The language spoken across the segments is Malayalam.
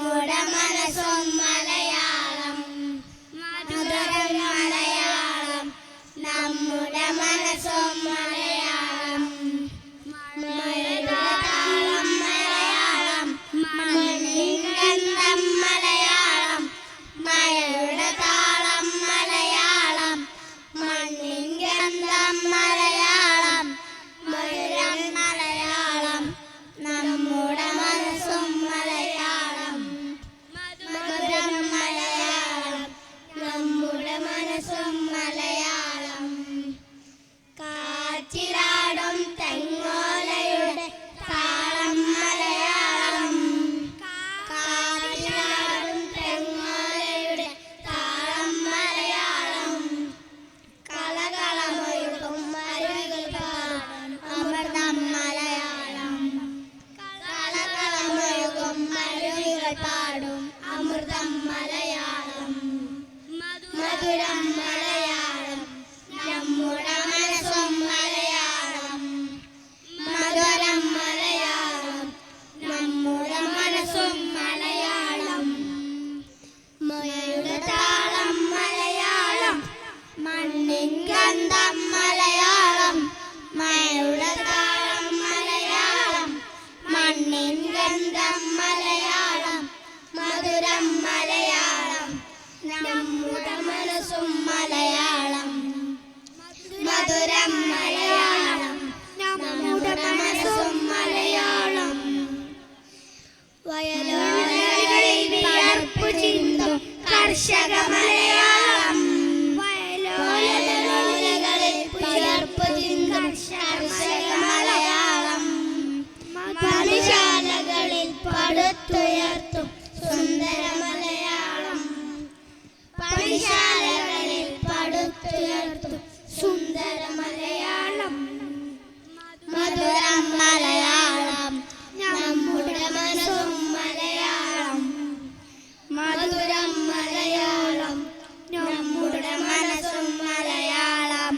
നമ്മുടെ മനസ്സും മലയാളം, മധുരം മലയാളം, നമ്മുടെ മനസ്സും മലയാളം, മലയാളം മലയാളം, മണ്ണിൻ ഗന്ധം മലയാളം, മഴയുടെ താളം മലയാളം, മണ്ണിൻ ഗന്ധം മലയാളം, മധുരം മലയാളം, നമ്മുടെ മനസ്സും മലയാളം, മധുരം മലയാളം, നമ്മുടെ മനസ്സും മലയാളം. കാറ്റിലാടും തെങ്ങോലയുടെ താളം മലയാളം, കാറ്റിലാടും തെങ്ങോലയുടെ താളം മലയാളം, കളകളമൊഴുകും അരുവികൾ പാടും അമൃതം മലയാളം, കളകളമൊഴുകും അരുവികൾ പാടും അമൃതം മലയാളം, മധുരം മലയാളം, നമ്മുടെ മനസ്സും മലയാളം, മധുരം മലയാളം, നമ്മുടെ മനസ്സും മലയാളം, മഴയുടെ താളം മലയാളം, മണ്ണിൻ ഗന്ധം മലയാളം, മഴയുടെ താളം മലയാളം, മണ്ണിൻ ഗന്ധം മലയാളം, മധുരം മലയാളം, നമ്മുടെ മനസ്സും മലയാളം, മധുരം മലയാളം, നമ്മുടെ മനസ്സും മലയാളം. വയലോരങ്ങളിൽ വിയർപ്പു ചിന്തും കർഷക മലയാളം, വയലോരങ്ങളിൽ വിയർപ്പു ചിന്തും കർഷക മലയാളം, പാഠശാലകളിൽ പടുത്തുയർത്തും സുന്ദര മലയാളം, പാഠശാലകളിൽ പടുത്തുയർത്തും സുന്ദര മലയാളം, മധുരം മലയാളം, നമ്മുടെ മനസ്സും മലയാളം, മധുരം മലയാളം, നമ്മുടെ മനസ്സും മലയാളം,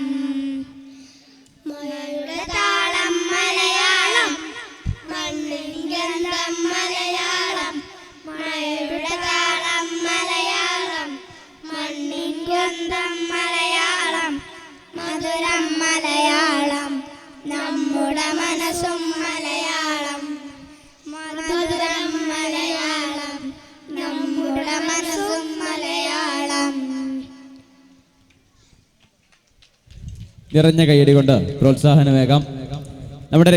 മഴയുടെ താളം മലയാളം, മണ്ണിൻ ഗന്ധം മലയാളം, മഴയുടെ താളം മലയാളം, മണ്ണിൻ ഗന്ധം മലയാളം, മധുരം മലയാളം, നമ്മുടെ മനസ്സും മലയാളം, മധുരം മലയാളം, നമ്മുടെ മനസ്സും മലയാളം. നിറഞ്ഞ കൈയടി കൊണ്ട് പ്രോത്സാഹനമേകാം നമ്മുടെ